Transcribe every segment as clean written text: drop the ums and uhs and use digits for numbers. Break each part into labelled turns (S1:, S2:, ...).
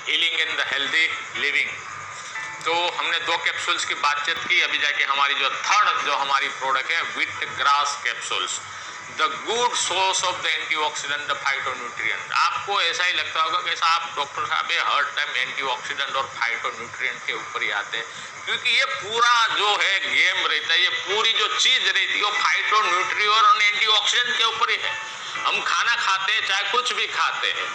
S1: Healing in the healthy living. तो हमने 2 capsules की बातचीत की। अभी जाके हमारी जो थर्ड जो हमारी प्रोडक्ट है wheat grass capsules, the good source of the antioxidant, the phytonutrient. आपको ऐसा ही लगता होगा कि आप डॉक्टर साहब ये हर टाइम एंटीऑक्सीडेंट और फाइटोन्यूट्रिएंट के ऊपर ही आते हैं, क्योंकि ये पूरा जो है गेम रहता है, ये पूरी जो चीज रहती है वो फाइटोन्यूट्रिएंट और एंटीऑक्सीडेंट के ऊपर ही है। हम खाना खाते हैं, चाहे कुछ भी खाते हैं,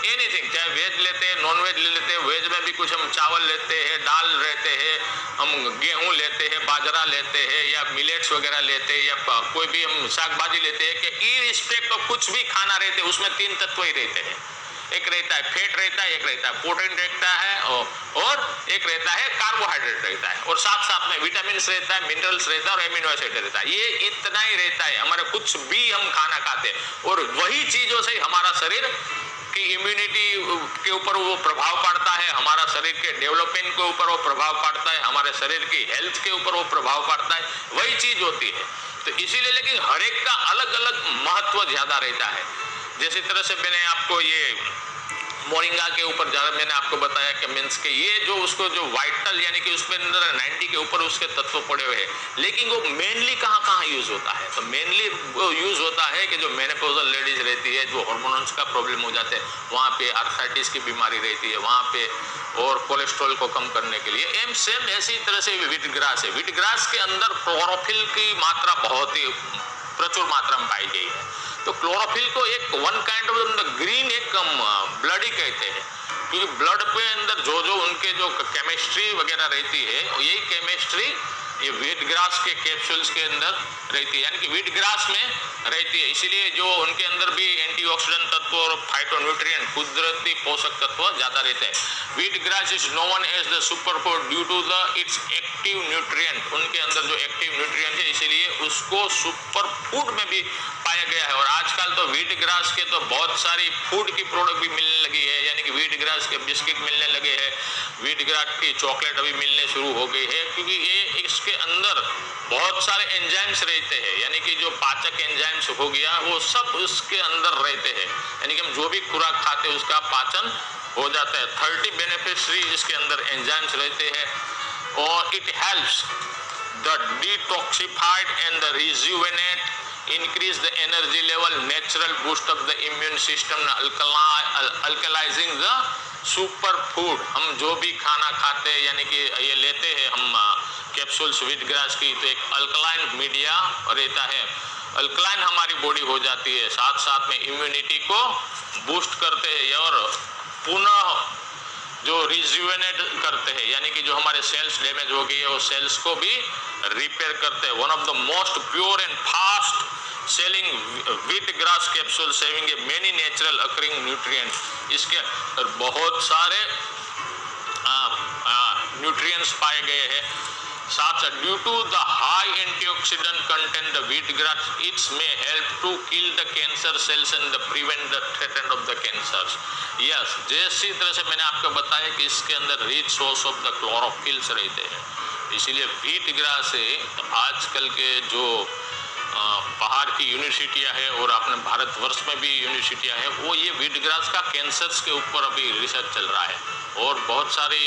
S1: एनीथिंग, चाहे वेज लेते हैं, नॉन वेज ले लेते हैं, वेज में भी कुछ हम चावल लेते हैं, दाल रहते हैं, हम गेहूं लेते हैं, बाजरा लेते हैं, या मिलेट्स वगैरह लेते हैं, या कोई भी हम साग भाजी लेते हैं, कि इररिस्पेक्ट ऑफ कुछ भी खाना रहते हैं उसमें 3 तत्व ही रहते हैं। एक रहता है फैट रहता है, एक रहता है प्रोटीन रहता है, और एक रहता है कार्बोहाइड्रेट रहता है, और साथ साथ में विटामिन रहता है, मिनरल्स रहता है, और एमिनो एसिड रहता है। ये इतना ही रहता है हमारे, कुछ भी हम खाना खाते हैं, और वही चीजों से हमारा शरीर की इम्यूनिटी के ऊपर वो प्रभाव पड़ता है, हमारा शरीर के डेवलपमेंट के ऊपर वो प्रभाव पड़ता है, हमारे शरीर की हेल्थ के ऊपर वो प्रभाव पड़ता है, वही चीज होती है। तो इसीलिए, लेकिन हर एक का अलग अलग महत्व ज्यादा रहता है। जैसी तरह से मैंने आपको ये मोरिंगा के ऊपर ज्यादा मैंने आपको बताया कि मीन्स के ये जो उसको जो वाइटल यानी कि उसमें अंदर 90 के ऊपर उसके तत्व पड़े हुए हैं, लेकिन वो मेनली कहाँ कहाँ यूज होता है? तो मेनली वो यूज होता है कि जो मेनोपॉजल लेडीज रहती है, जो हार्मोन्स का प्रॉब्लम हो जाते हैं, वहाँ पे आर्थराइटिस की बीमारी रहती है वहाँ पे, और कोलेस्ट्रॉल को कम करने के लिए। एम सेम ऐसी तरह से व्हीट ग्रास है। व्हीट ग्रास के अंदर क्लोरोफिल की मात्रा बहुत ही प्रचुर मात्रा में पाई गई है। तो क्लोरोफिल को एक वन काइंड ऑफ ग्रीन एक ब्लड ही कहते हैं, क्योंकि ब्लड पे अंदर जो जो उनके जो केमिस्ट्री वगैरह रहती है, यही केमिस्ट्री ये व्हीट ग्रास के कैप्सूल्स के अंदर रहती है, यानी कि व्हीट ग्रास में रहती है। इसीलिए जो उनके अंदर भी एंटीऑक्सीडेंट तत्व और फाइटोन्यूट्रिएंट कुदरती पोषक तत्व ज्यादा रहते हैं। Wheat grass is known as the superfood due to the its active nutrient. उनके अंदर जो एक्टिव न्यूट्रिएंट है, इसीलिए उसको सुपर फूड में भी पाया गया है। और आजकल तो व्हीट ग्रास के तो बहुत सारी फूड की प्रोडक्ट भी मिलने लगी है, यानी कि व्हीट ग्रास के बिस्किट मिलने लगे हैं, व्हीट ग्रास की चॉकलेट अभी मिलने शुरू हो गई है, क्योंकि ये इसके अंदर बहुत सारे एंजाइम्स रहते हैं, यानी कि जो पाचक एंजाइम्स हो गया वो सब उसके अंदर रहते हैं, यानी कि हम जो भी खुराक खाते हैं उसका पाचन हो जाता है। 30 बेनिफिशियरी इसके अंदर एंजाइम्स रहते हैं, और it helps the detoxified and the rejuvenate, increase the energy level, natural boost of the immune system, alkalizing the super food। हम जो भी खाना खाते हैं, यानी कि ये लेते हैं हम कैप्सूल्स व्हीट ग्रास की, तो एक अल्कलाइन मीडिया रहता है, अल्कलाइन हमारी बॉडी हो जाती है, साथ साथ में इम्यूनिटी को बूस्ट करते हैं, और पुनः जो रिजुवेनेट करते हैं, यानी कि जो हमारे सेल्स डैमेज हो गई है वो सेल्स को भी रिपेयर करते हैं। One of the most pure and fast selling wheat grass capsule saving a many natural occurring nutrient. इसके बहुत सारे न्यूट्रिएंट्स पाए गए हैं। साथ साथ due to the high antioxidant content the wheat grass its में help to kill the cancer cells and prevent the threat of the cancer. Yes, जैसी तरह से मैंने आपको बताया कि इसके अंदर rich source of the chlorophylls रहते हैं, इसीलिए व्हीट ग्रास से आजकल के जो बाहर की यूनिवर्सिटियां हैं, और अपने भारतवर्ष में भी यूनिवर्सिटियां हैं, वो ये व्हीट ग्रास का कैंसर्स के ऊपर अभी रिसर्च चल रहा है, और बहुत सारी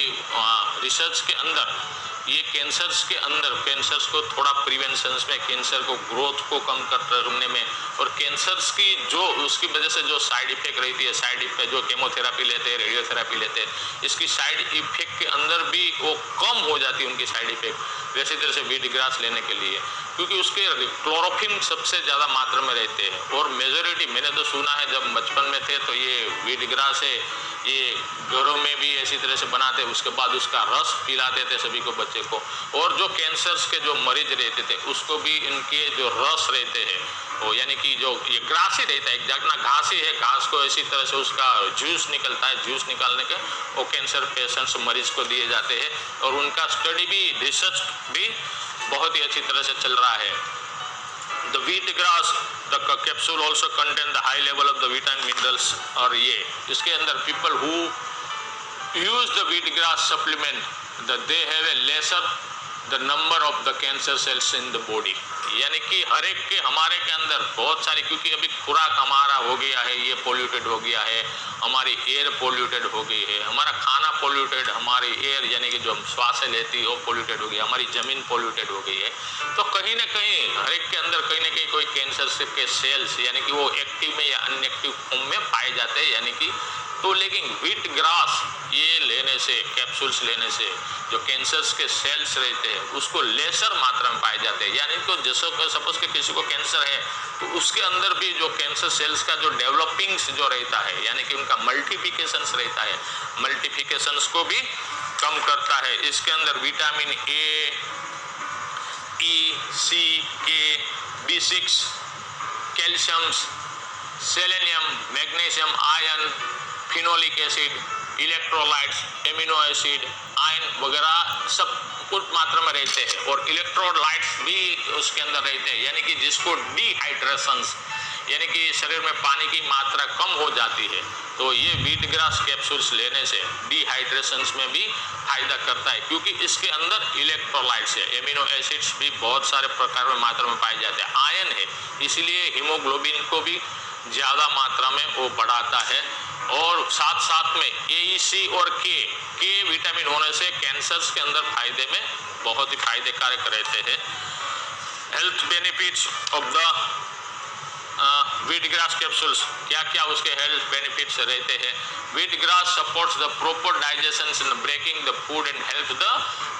S1: रिसर्च के अंदर ये कैंसर्स के अंदर कैंसर्स को थोड़ा प्रिवेंशन में, कैंसर को ग्रोथ को कम करने में, और कैंसर्स की जो उसकी वजह से जो साइड इफेक्ट रहती है, साइड इफेक्ट जो केमोथेरापी लेते हैं, रेडियोथेरापी लेते हैं, इसकी साइड इफेक्ट के अंदर भी वो कम हो जाती है उनकी साइड इफेक्ट, वैसी तरह से व्हीट ग्रास लेने के लिए, क्योंकि उसके क्लोरोफिल सबसे ज़्यादा मात्रा में रहते हैं। और मेजोरिटी मैंने तो सुना है, जब बचपन में थे तो ये व्हीट ग्रास है, ये घरों में भी ऐसी तरह से बनाते, उसके बाद उसका रस पिलाते थे सभी को, बच्चे को, और जो कैंसर्स के जो मरीज रहते थे उसको भी इनके जो रस रहते हैं वो, यानी कि जो ये ग्रास ही रहता है, एक जगना घास ही है, घास को ऐसी तरह से उसका जूस निकलता है, जूस निकालने के वो कैंसर पेशेंट्स मरीज को दिए जाते हैं, और उनका स्टडी भी, रिसर्च भी बहुत ही अच्छी तरह से चल रहा है। The wheat grass, the capsule also contain the high level of the vitamin minerals, और ये इसके अंदर people who use the wheat grass supplement, that they have a lesser the number of the cancer cells in the body, यानी कि हर एक के हमारे के अंदर बहुत सारी, क्योंकि अभी खुराक हमारा हो गया है ये ये पोल्यूटेड हो गया है, हमारी एयर पोल्यूटेड हो गई है, हमारा खाना पोल्यूटेड, हमारी एयर यानी कि जो हम श्वास लेती है वो पोल्यूटेड हो गई, हमारी ज़मीन पोल्यूटेड हो गई है, तो कहीं ना कहीं हर एक के अंदर कहीं ना कहीं कोई कैंसर के सेल्स यानी कि वो एक्टिव में या अनएक्टिव फॉर्म में पाए जाते हैं। यानी कि तो लेकिन व्हीट ग्रास ये लेने से, कैप्सूल्स लेने से जो कैंसर्स के सेल्स रहते हैं उसको लेसर मात्रा में पाए जाते हैं। यानी तो जैसे सपोज कि किसी को कैंसर है तो उसके अंदर भी जो कैंसर सेल्स का जो डेवलपिंग जो रहता है यानी कि उनका मल्टीप्लिकेशंस रहता है, मल्टीप्लिकेशंस को भी कम करता है। इसके अंदर विटामिन ए, ई, सी, के, B6, calcium, selenium, magnesium, iron, phenolic acid, electrolytes, amino acid, iron वगैरह सब कुछ मात्रा में रहते हैं और इलेक्ट्रोलाइट्स भी उसके अंदर रहते हैं। यानी कि जिसको डिहाइड्रेशंस यानी कि शरीर में पानी की मात्रा कम हो जाती है तो ये व्हीट ग्रास कैप्सूल्स लेने से डिहाइड्रेशंस में भी फायदा करता है, क्योंकि इसके अंदर इलेक्ट्रोलाइट्स है, एमिनो एसिड्स भी बहुत सारे प्रकार में मात्रा में पाए जाते हैं, आयरन है, इसलिए हीमोग्लोबिन को भी ज़्यादा मात्रा में वो बढ़ाता है। और साथ साथ में AEC और के विटामिन होने से कैंसर्स के अंदर फायदे में बहुत ही फायदे कारक रहते हैं। Health benefits of the wheat grass capsules, क्या क्या उसके हेल्थ बेनिफिट्स रहते हैं। Wheat grass supports the proper digestion in breaking the food and help the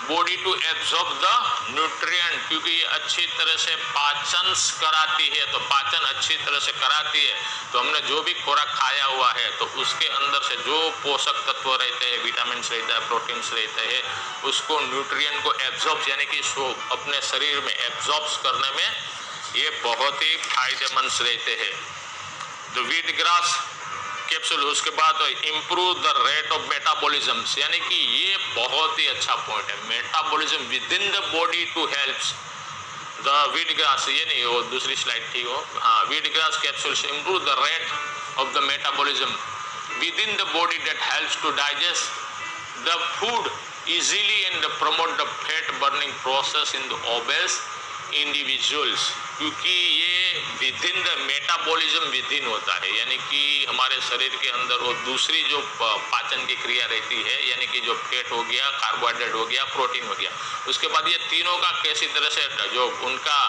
S1: body to absorb the nutrient, क्योंकि ये अच्छी तरह से पाचन कराती है। तो पाचन अच्छी तरह से कराती है तो हमने जो भी खुराक खाया हुआ है तो उसके अंदर से जो पोषक तत्व रहते हैं, विटामिन रहता है, प्रोटीन्स रहते हैं, उसको न्यूट्रिएंट को एब्जॉर्ब यानी कि अपने शरीर में एब्जॉर्ब करने में ये बहुत ही फायदेमंद रहते हैं। तो व्हीट ग्रास कैप्सूल, उसके बाद improve the rate of metabolism, यानी कि ये बहुत ही अच्छा पॉइंट है, metabolism within the body to helps the wheat grass, ये नहीं वो दूसरी स्लाइड थी वो, हाँ, wheat grass capsules improve the rate of the metabolism within the body that helps to digest the food easily and promote the fat burning process in the obese individuals, क्योंकि ये with in the metabolism with in होता है, यानी कि हमारे शरीर के अंदर वो दूसरी जो पाचन की क्रिया रहती है, यानी कि जो फैट हो गया, कार्बोहाइड्रेट हो गया, प्रोटीन हो गया, उसके बाद ये तीनों का कैसी तरह से जो उनका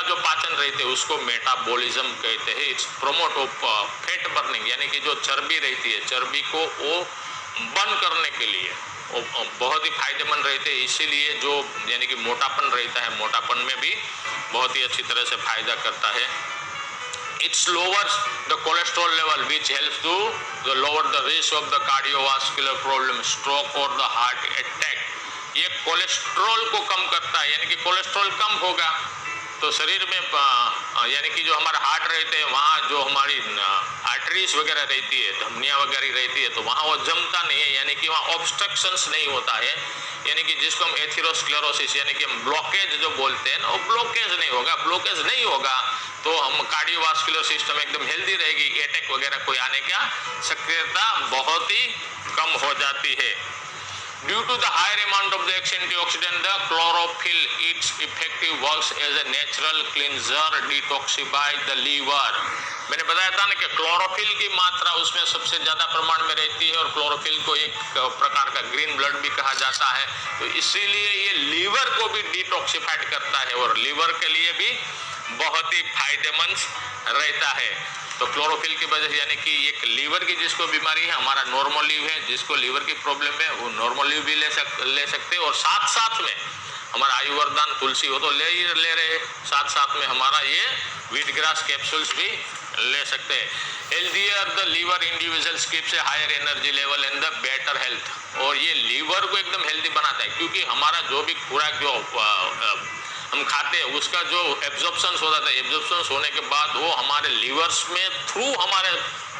S1: जो पाचन रहते हैं उसको मेटाबॉलिज्म कहते हैं। It's promote of fat burning, यानी कि जो चर्बी रहती है, चर्बी को वो बर्न करने के लिए बहुत ही फायदेमंद रहते हैं। इसीलिए जो यानी कि मोटापन रहता है, मोटापन में भी बहुत ही अच्छी तरह से फायदा करता है। It's lowers the cholesterol level which helps to the lower the risk of the cardiovascular problem, stroke और द हार्ट अटैक। ये कोलेस्ट्रॉल को कम करता है, यानी कि कोलेस्ट्रॉल कम होगा तो शरीर में यानी कि जो हमारा हार्ट रहते हैं वहाँ जो हमारी आर्टरीज वगैरह रहती है, धमनियाँ वगैरह रहती है, तो वहाँ वो जमता नहीं है, यानी कि वहाँ ऑब्स्ट्रक्शंस नहीं होता है, यानी कि जिसको हम एथेरोस्क्लेरोसिस यानी कि हम ब्लॉकेज जो बोलते हैं ना, वो ब्लॉकेज नहीं होगा। ब्लॉकेज नहीं होगा तो हम कार्डियोवास्कुलर सिस्टम एकदम हेल्दी रहेगी, अटैक वगैरह कोई आने का सक्रियता बहुत ही कम हो जाती है। Due to the higher amount of the antioxidant, the chlorophyll, its effective works as a natural cleanser, detoxify the liver. मैंने बताया था ना कि क्लोरोफिल की मात्रा उसमें सबसे ज़्यादा प्रमाण में रहती है और क्लोरोफिल को एक प्रकार का ग्रीन ब्लड भी कहा जाता है, तो इसीलिए ये लीवर को भी डिटॉक्सिफाइड करता है और लीवर के लिए भी बहुत ही फायदेमंद रहता है। तो क्लोरोफिल की वजह से, यानी कि एक लीवर की जिसको बीमारी है, हमारा नॉर्मल लीव है, जिसको लीवर की प्रॉब्लम है वो नॉर्मल लीव भी ले सकते हैं और साथ साथ में हमारा आयुर्वेदान तुलसी हो तो ले रहे, साथ साथ में हमारा ये व्हीट ग्रास कैप्सूल्स भी ले सकते हैं। Healthier the liver individuals keeps a higher energy level and the better health, और ये लीवर को एकदम हेल्दी बनाता है, क्योंकि हमारा जो भी खुराक जो हम खाते हैं उसका जो एब्जॉर्प्शन होता था, एब्जॉर्प्शन होने के बाद वो हमारे लीवर्स में थ्रू हमारे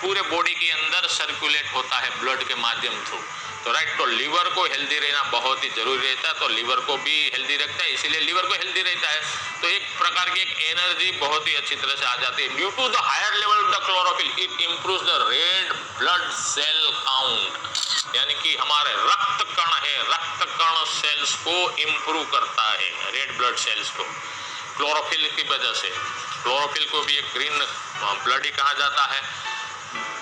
S1: पूरे बॉडी के अंदर सर्कुलेट होता है ब्लड के माध्यम थ्रू। तो राइट, तो लीवर को हेल्दी रहना बहुत ही जरूरी रहता है, तो लीवर को भी हेल्दी रखता है, इसीलिए लीवर को हेल्दी रहता है तो एक प्रकार की एक एनर्जी बहुत ही अच्छी तरह से आ जाती है। Due to the higher level of the chlorophyll it improves the red blood cell count, यानी कि हमारे रक्त कण है, रक्त कण सेल्स को इम्प्रूव करता है, रेड ब्लड सेल्स को क्लोरोफिल की वजह से। क्लोरोफिल को भी एक ग्रीन ब्लड ही कहा जाता है।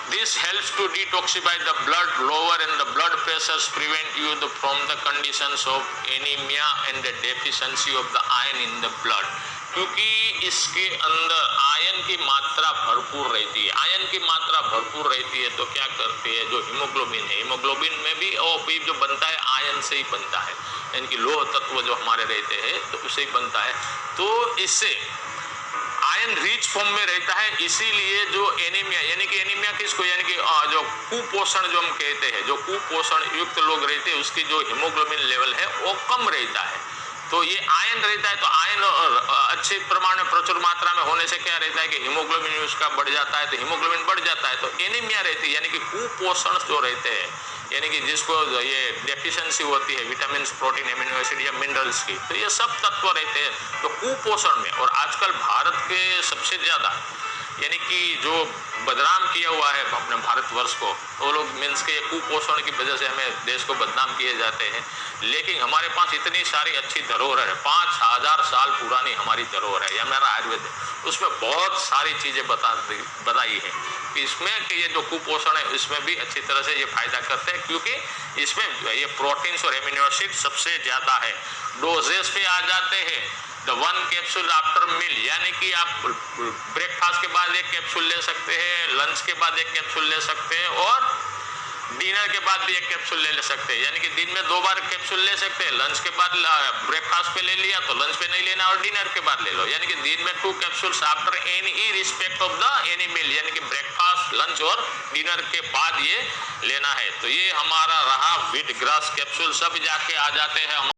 S1: This helps to detoxify the blood, lower in the blood pressures, prevent you from the conditions of anemia and the deficiency of the iron in the blood. क्योंकि इसके अंदर आयरन की मात्रा भरपूर रहती है। आयरन की मात्रा भरपूर रहती है तो क्या करती है, जो हीमोग्लोबिन है, हीमोग्लोबिन में भी OP जो बनता है आयरन से ही बनता है, यानी कि लोह तत्व जो हमारे रहते हैं तो उससे ही बनता है। तो इससे आयरन रिच फॉर्म में रहता है, इसीलिए जो एनीमिया, यानी कि एनीमिया किसको, यानी कि जो कुपोषण जो हम कहते हैं, जो कुपोषण युक्त लोग रहते हैं उसकी जो हीमोग्लोबिन लेवल है वो कम रहता है। तो ये आयरन रहता है, तो आयरन अच्छे प्रमाण में प्रचुर मात्रा में होने से क्या रहता है कि हीमोग्लोबिन उसका बढ़ जाता है, तो हीमोग्लोबिन बढ़ जाता है तो एनीमिया रहती है, यानी कि कुपोषण जो रहते हैं, यानी कि जिसको ये डेफिशिएंसी होती है विटामिन, प्रोटीन, एमिनो एसिड या मिनरल्स की, तो ये सब तत्व रहते हैं तो कुपोषण में। और आजकल भारत के सबसे ज्यादा यानी कि जो बदनाम किया हुआ है अपने भारतवर्ष को, वो लोग मीन्स के कुपोषण की वजह से हमें देश को बदनाम किए जाते हैं। लेकिन हमारे पास इतनी सारी अच्छी धरोहर है, 5000 साल पुरानी हमारी धरोहर है, यह मेरा आयुर्वेद है, उसमें बहुत सारी चीजें बताई है कि इसमें कि ये जो कुपोषण है इसमें भी अच्छी तरह से ये फायदा करते हैं, क्योंकि इसमें ये प्रोटीन्स और एमिनो एसिड सबसे ज्यादा है। डोजेस पे आ जाते हैं, द 1 कैप्सूल आफ्टर मील, यानी कि आप ब्रेकफास्ट के बाद 1 कैप्सूल ले सकते हैं, लंच के बाद 1 कैप्सूल ले सकते हैं और डिनर के बाद भी 1 कैप्सूल ले सकते हैं, यानी कि दिन में 2 बार कैप्सूल ले सकते हैं। लंच के बाद ब्रेकफास्ट पे ले लिया तो लंच पे नहीं लेना और डिनर के बाद ले लो, यानी कि दिन में 2 capsules after any respect of the any meal, यानी कि ब्रेकफास्ट, लंच और डिनर के बाद ये लेना है। तो ये हमारा रहा व्हीट ग्रास कैप्सूल। सब जाके आ जाते हैं